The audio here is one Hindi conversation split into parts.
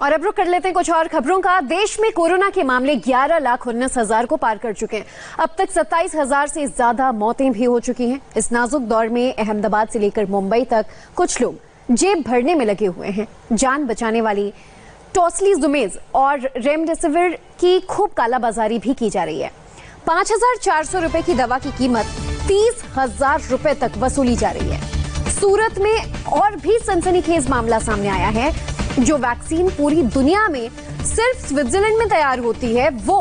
और अब रुक कर लेते हैं कुछ और खबरों का। देश में कोरोना के मामले 11,19,000 को पार कर चुके हैं। अब तक 27,000 से ज्यादा मौतें भी हो चुकी हैं। इस नाजुक दौर में अहमदाबाद से लेकर मुंबई तक कुछ लोग जेब भरने में लगे हुए हैं। जान बचाने वाली टोसिलीजुमेब और रेमडेसिविर की खूब कालाबाजारी भी की जा रही है। 5,400 रुपए की दवा की कीमत 30,000 रुपए तक वसूली जा रही है। सूरत में और भी सनसनीखेज मामला सामने आया है। जो वैक्सीन पूरी दुनिया में सिर्फ स्विट्जरलैंड में तैयार होती है, वो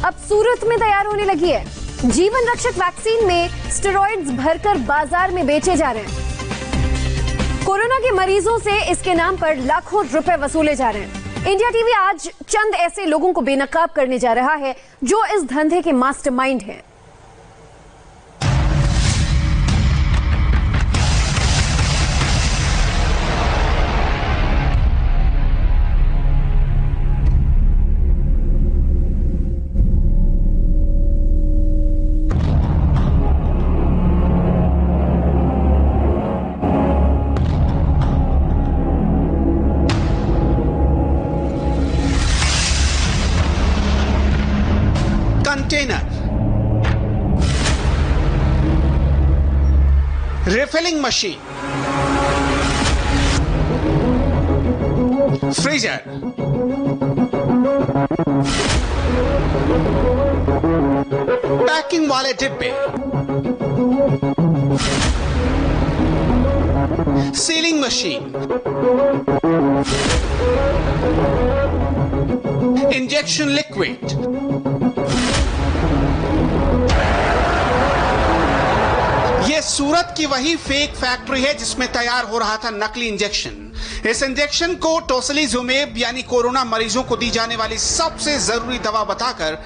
अब सूरत में तैयार होने लगी है। जीवन रक्षक वैक्सीन में स्टेरॉइड्स भरकर बाजार में बेचे जा रहे हैं। कोरोना के मरीजों से इसके नाम पर लाखों रुपए वसूले जा रहे हैं। इंडिया टीवी आज चंद ऐसे लोगों को बेनकाब करने जा रहा है जो इस धंधे के मास्टरमाइंड हैं। Container, refilling machine, freezer, packing वाले डिब्बे, सीलिंग मशीन, इंजेक्शन लिक्विड, ये सूरत की वही फेक फैक्ट्री है जिसमें तैयार हो रहा था नकली इंजेक्शन। इस इंजेक्शन को टोसिलीजुमेब यानी कोरोना मरीजों को दी जाने वाली सबसे जरूरी दवा बताकर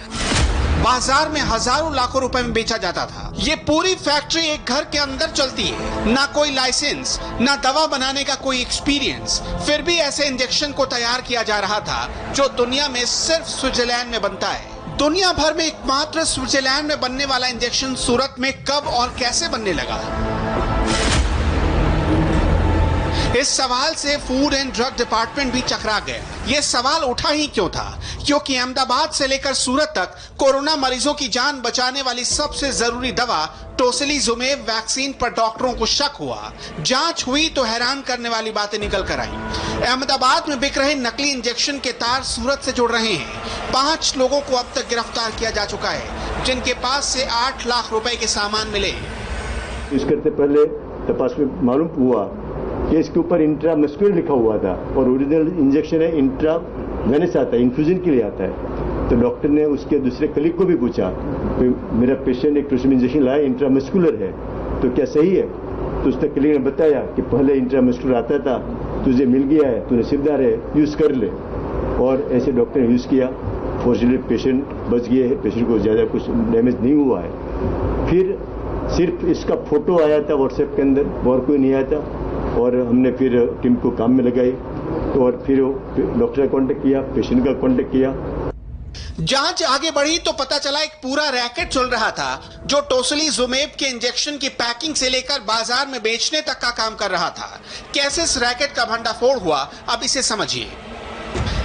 बाजार में हजारों लाखों रुपए में बेचा जाता था। ये पूरी फैक्ट्री एक घर के अंदर चलती है, ना कोई लाइसेंस, ना दवा बनाने का कोई एक्सपीरियंस। फिर भी ऐसे इंजेक्शन को तैयार किया जा रहा था जो दुनिया में सिर्फ स्विट्जरलैंड में बनता है। दुनिया भर में एकमात्र स्विट्जरलैंड में बनने वाला इंजेक्शन सूरत में कब और कैसे बनने लगा? इस सवाल से फूड एंड ड्रग डिपार्टमेंट भी चकरा गया। ये सवाल उठा ही क्यों था? क्योंकि अहमदाबाद से लेकर सूरत तक कोरोना मरीजों की जान बचाने वाली सबसे जरूरी दवा टोसिलीजुमेब वैक्सीन पर डॉक्टरों को शक हुआ। जांच हुई तो हैरान करने वाली बातें निकल कर आई। अहमदाबाद में बिक रहे नकली इंजेक्शन के तार सूरत से जुड़ रहे हैं। 5 लोगों को अब तक गिरफ्तार किया जा चुका है, जिनके पास से 8 लाख रुपए के सामान मिले। यूज करते पहले तपास में मालूम हुआ कि इसके ऊपर इंट्रामस्कुलर लिखा हुआ था और ओरिजिनल इंजेक्शन है इंट्रावेनस आता है, इन्फ्यूजन के लिए आता है। तो डॉक्टर ने उसके दूसरे कलीग को भी पूछा, मेरा पेशेंट एक टोसिलीजुमेब इंजेक्शन लाया, इंट्रामस्कुलर है, तो क्या सही है? तो उसने कलीग ने बताया कि पहले इंट्रामस्कुलर आता था, तुझे मिल गया है, तू नसीबदार है, यूज कर ले। और ऐसे डॉक्टर ने यूज किया। फॉर्चुनेटली पेशेंट बच गए हैं, पेशेंट को ज्यादा कुछ डैमेज नहीं हुआ है। फिर सिर्फ इसका फोटो आया था व्हाट्सएप के अंदर, और कोई नहीं आया था। और हमने फिर टीम को काम में लगाई, तो और फिर डॉक्टर का कांटेक्ट किया, पेशेंट का कांटेक्ट किया। जांच आगे बढ़ी तो पता चला एक पूरा रैकेट चल रहा था जो टोसिलीजुमेब के इंजेक्शन की पैकिंग से लेकर बाजार में बेचने तक का काम कर रहा था। कैसे इस रैकेट का भंडाफोड़ हुआ, अब इसे समझिए।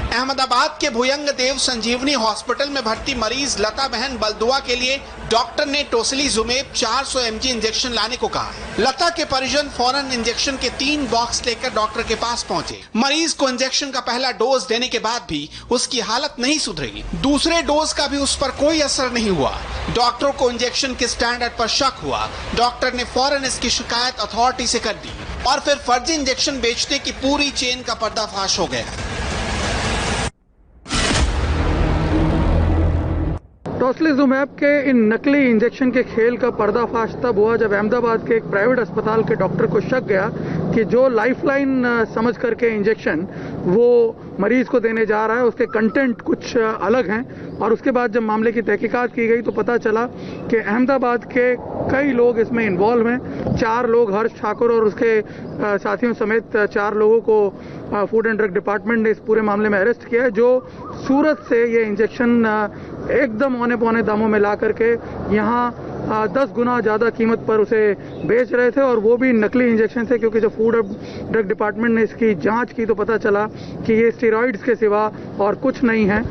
अहमदाबाद के भुयंग देव संजीवनी हॉस्पिटल में भर्ती मरीज लता बहन बलदुआ के लिए डॉक्टर ने टोसिलीजुमेब 400 mg इंजेक्शन लाने को कहा। लता के परिजन फौरन इंजेक्शन के 3 बॉक्स लेकर डॉक्टर के पास पहुंचे। मरीज को इंजेक्शन का पहला डोज देने के बाद भी उसकी हालत नहीं सुधरी। दूसरे डोज का भी उस पर कोई असर नहीं हुआ। डॉक्टरों को इंजेक्शन के स्टैंडर्ड पर शक हुआ। डॉक्टर ने फौरन इसकी शिकायत अथॉरिटी से कर दी और फिर फर्जी इंजेक्शन बेचने की पूरी चेन का पर्दाफाश हो गया। टोसिलीजुमेब के इन नकली इंजेक्शन के खेल का पर्दाफाश तब हुआ जब अहमदाबाद के एक प्राइवेट अस्पताल के डॉक्टर को शक गया कि जो लाइफलाइन समझ करके इंजेक्शन वो मरीज को देने जा रहा है उसके कंटेंट कुछ अलग हैं। और उसके बाद जब मामले की तहकीकात की गई तो पता चला कि अहमदाबाद के कई लोग इसमें इन्वॉल्व हैं। 4 लोग, हर्ष ठाकुर और उसके साथियों समेत 4 लोगों को फूड एंड ड्रग डिपार्टमेंट ने इस पूरे मामले में अरेस्ट किया है, जो सूरत से ये इंजेक्शन एकदम औने पौने दामों में ला करके यहाँ 10 गुना ज़्यादा कीमत पर उसे बेच रहे थे, और वो भी नकली इंजेक्शन थे, क्योंकि जब फूड ड्रग डिपार्टमेंट ने इसकी जांच की तो पता चला कि ये स्टेरॉइड्स के सिवा और कुछ नहीं है।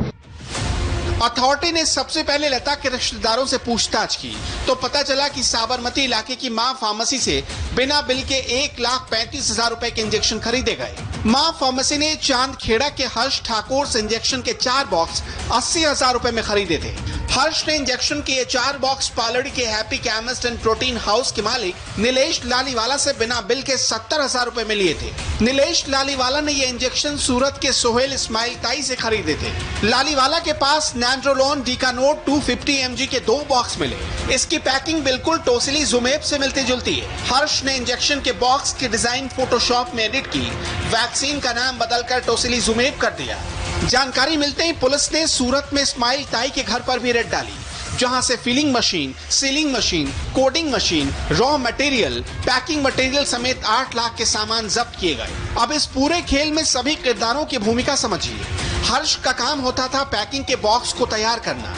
अथॉरिटी ने सबसे पहले लता के रिश्तेदारों से पूछताछ की तो पता चला कि साबरमती इलाके की मां फार्मेसी से बिना बिल के 1,35,000 रुपए के इंजेक्शन खरीदे गए। मां फार्मेसी ने चांदखेड़ा के हर्ष ठाकुर से इंजेक्शन के 4 बॉक्स 80,000 रुपए में खरीदे थे। हर्ष ने इंजेक्शन के ये 4 बॉक्स पालड़ी के happy chemist and protein house के मालिक नीलेश लालीवाला से बिना बिल के 70,000 रुपए में लिए थे। नीलेश लालीवाला ने ये इंजेक्शन सूरत के सोहेल इस्माइल ताई से खरीदे थे। लालीवाला के पास नैंड्रोलोन डीकानोड 250 mg के 2 बॉक्स मिले। इसकी पैकिंग बिल्कुल टोसिली जुमेब से मिलती जुलती है। हर्ष ने इंजेक्शन के बॉक्स की डिजाइन फोटोशॉप में एडिट की, वैक्सीन का नाम बदलकर टोसिली जुमेब कर दिया। जानकारी मिलते ही पुलिस ने सूरत में इस्माइल ताई के घर पर भी रेड डाली, जहां से filling machine, sealing machine, coding machine, raw material, packing material समेत 8 लाख के सामान जब्त किए गए। अब इस पूरे खेल में सभी किरदारों की भूमिका समझिए। हर्ष का काम होता था पैकिंग के बॉक्स को तैयार करना।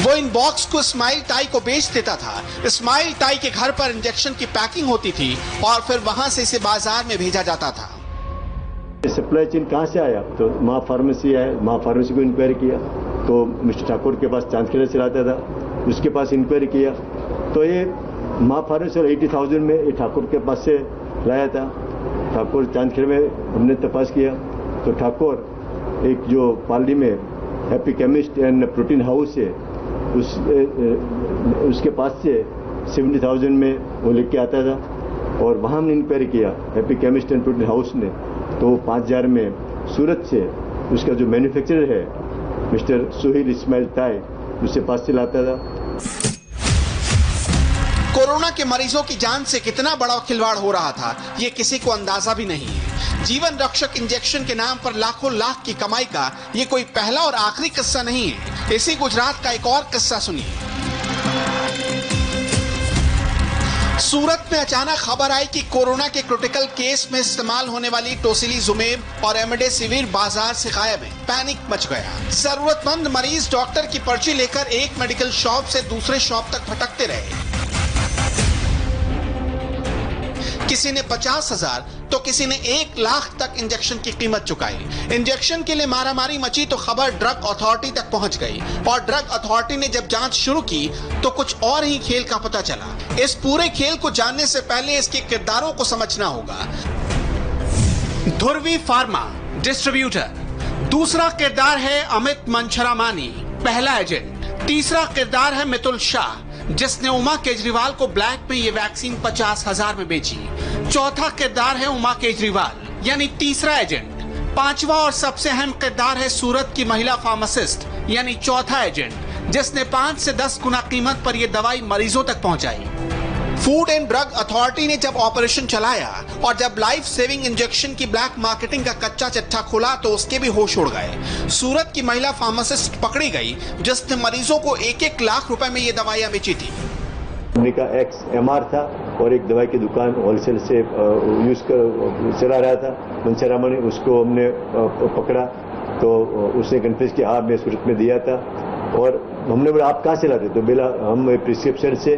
वो इन बॉक्स को इस्माइल ताई को बेच देता था। इस्माइल ताई के घर पर इंजेक्शन की पैकिंग होती थी और फिर वहां से इसे बाजार में भेजा जाता था। सप्लाई चेन कहाँ से आया? तो माँ फार्मेसी है, माँ फार्मेसी को इंक्वायरी किया तो मिस्टर ठाकुर के पास चांदखेड़ा से लाता था, उसके पास इंक्वायरी किया तो ये माँ फार्मेसी 80,000 में ये ठाकुर के पास से लाया था। ठाकुर चांदखेड़ा में हमने तपास किया तो ठाकुर एक जो पालड़ी में happy chemist and protein house है उसके पास से 70,000 में वो लेके आता था और वहाँ हमने इंक्वायरी किया happy chemist and protein house ने तो 5,000 में सूरत से उसका जो मैन्युफैक्चरर है मिस्टर सोहेल इस्माइल ताई उससे पास से लाता था। कोरोना के मरीजों की जान से कितना बड़ा खिलवाड़ हो रहा था ये किसी को अंदाजा भी नहीं है। जीवन रक्षक इंजेक्शन के नाम पर लाखों लाख की कमाई का ये कोई पहला और आखिरी किस्सा नहीं है। इसी गुजरात का एक और किस्सा सुनिए। सूरत में अचानक खबर आई कि कोरोना के क्रिटिकल केस में इस्तेमाल होने वाली टोसिली जुमेब और रेमडेसिविर बाजार से गायब है। पैनिक मच गया। जरूरतमंद मरीज डॉक्टर की पर्ची लेकर एक मेडिकल शॉप से दूसरे शॉप तक भटकते रहे। किसी ने 50,000 तो किसी ने 1 लाख तक इंजेक्शन की कीमत चुकाई। इंजेक्शन के लिए मारामारी मची तो खबर ड्रग अथॉरिटी तक पहुंच गई और ड्रग अथॉरिटी ने जब जांच शुरू की तो कुछ और ही खेल का पता चला। इस पूरे खेल को जानने से पहले इसके किरदारों को समझना होगा। ध्रुवी फार्मा डिस्ट्रीब्यूटर, दूसरा किरदार है अमित मंछरामानी, पहला एजेंट। तीसरा किरदार है मितुल शाह जिसने उमा केजरीवाल को ब्लैक में ये वैक्सीन 50,000 में बेची। चौथा किरदार है उमा केजरीवाल यानी तीसरा एजेंट। पांचवा और सबसे अहम किरदार है सूरत की महिला फार्मासिस्ट यानी चौथा एजेंट जिसने 5 से 10 गुना कीमत पर यह दवाई मरीजों तक पहुंचाई। फूड एंड ड्रग अथॉरिटी ने जब ऑपरेशन चलाया और जब लाइफ सेविंग इंजेक्शन की ब्लैक मार्केटिंग का कच्चा चिट्ठा खोला तो उसके भी होश उड़ गए। सूरत की महिला फार्मासिस्ट पकड़ी गई जिसने मरीजों को 1-1 लाख रुपए में ये दवाइयां बेची थी। कंपनी का XMR था और एक दवाई की दुकान होलसेल से यूज कर चला रहा था। मंचरामनी उसको हमने पकड़ा तो उसने कन्फेस किया हाँ मैं सूरत में दिया था और हमने बोला आप कहाँ से लाते? तो बोला हम प्रिस्क्रिप्शन से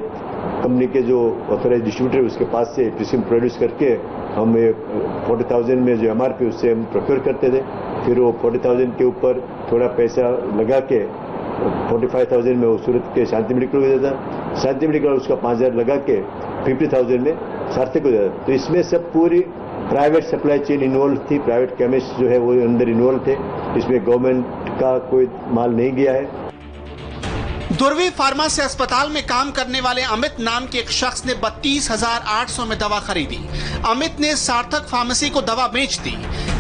कंपनी के जो ऑथोराइज डिस्ट्रीब्यूटर उसके पास से प्रिस्क्रिप्शन प्रोड्यूस करके हम 40,000 में जो MRP उससे हम प्रोक्योर करते थे। फिर वो 40,000 के ऊपर थोड़ा पैसा लगा के 45,000 में वो सूरत के शांति मेडिकल को देता था। शांति मेडिकल उसका 5,000 लगा के 50,000 में सार्थक को देता। तो इसमें सब पूरी प्राइवेट सप्लाई चेन इन्वॉल्व थी। प्राइवेट केमिस्ट जो है वो अंदर इन्वॉल्व थे। इसमें गवर्नमेंट का कोई माल नहीं गया है। ध्रुवी फार्मा से अस्पताल में काम करने वाले अमित नाम के एक शख्स ने 32,800 में दवा खरीदी। अमित ने सार्थक फार्मेसी को दवा बेच दी।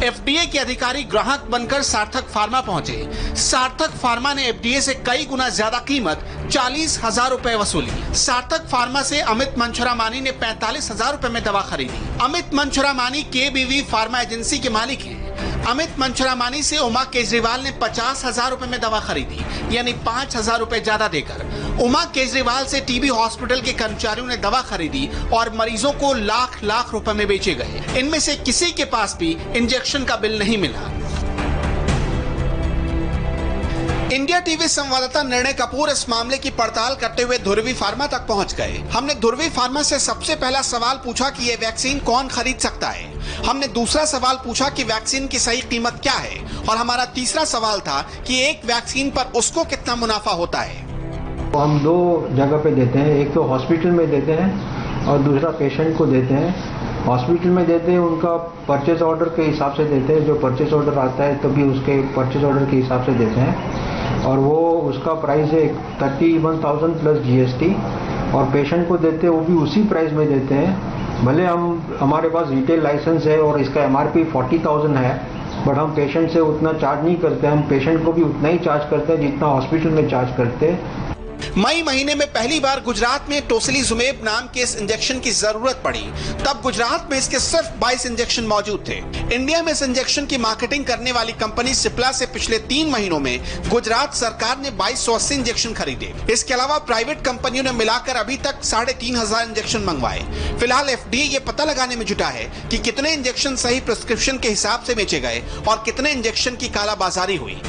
FDA के अधिकारी ग्राहक बनकर सार्थक फार्मा पहुंचे। सार्थक फार्मा ने FDA से कई गुना ज्यादा कीमत 40,000 रुपए वसूली। सार्थक फार्मा से अमित मंछरामानी ने 45,000 रुपए में दवा खरीदी। अमित मंछरामानी KBV फार्मा एजेंसी के मालिक हैं। अमित मंछरामानी से उमा केजरीवाल ने 50,000 रुपए में दवा खरीदी यानी 5,000 रुपए ज्यादा देकर। उमा केजरीवाल से TB हॉस्पिटल के कर्मचारियों ने दवा खरीदी और मरीजों को लाख रुपए में बेचे गए। इनमें से किसी के पास भी इंजेक्शन का बिल नहीं मिला। इंडिया टीवी संवाददाता निर्णय कपूर इस मामले की पड़ताल करते हुए धुरवी फार्मा तक पहुंच गए। हमने धुरवी फार्मा से सबसे पहला सवाल पूछा कि ये वैक्सीन कौन खरीद सकता है। हमने दूसरा सवाल पूछा कि वैक्सीन की सही कीमत क्या है, और हमारा तीसरा सवाल था कि एक वैक्सीन पर उसको कितना मुनाफा होता है। हम दो जगह पे देते हैं, एक तो हॉस्पिटल में देते हैं और दूसरा पेशेंट को देते हैं। हॉस्पिटल में देते हैं उनका परचेज ऑर्डर के हिसाब से देते हैं, जो परचेज ऑर्डर आता है तभी उसके परचेज ऑर्डर के हिसाब से देते हैं, और वो उसका प्राइस है 31,000 प्लस GST। और पेशेंट को देते हैं वो भी उसी प्राइस में देते हैं। भले हमारे पास रिटेल लाइसेंस है और इसका MRP 40,000 है, बट हम पेशेंट से उतना चार्ज नहीं करते। हम पेशेंट को भी उतना ही चार्ज करते हैं जितना हॉस्पिटल में चार्ज करते हैं। मई महीने में पहली बार गुजरात में टोसिलीजुमेब नाम के इस इंजेक्शन की जरूरत पड़ी। तब गुजरात में इसके सिर्फ 22 इंजेक्शन मौजूद थे। इंडिया में इस इंजेक्शन की मार्केटिंग करने वाली कंपनी सिप्ला से पिछले 3 महीनों में गुजरात सरकार ने 2280 इंजेक्शन खरीदे। इसके अलावा प्राइवेट कंपनियों ने मिलाकर अभी तक 3,500 इंजेक्शन मंगवाए। फिलहाल FDA ये पता लगाने में जुटा है कि कितने इंजेक्शन सही प्रिस्क्रिप्शन के हिसाब से बेचे गए और कितने इंजेक्शन की कालाबाजारी हुई।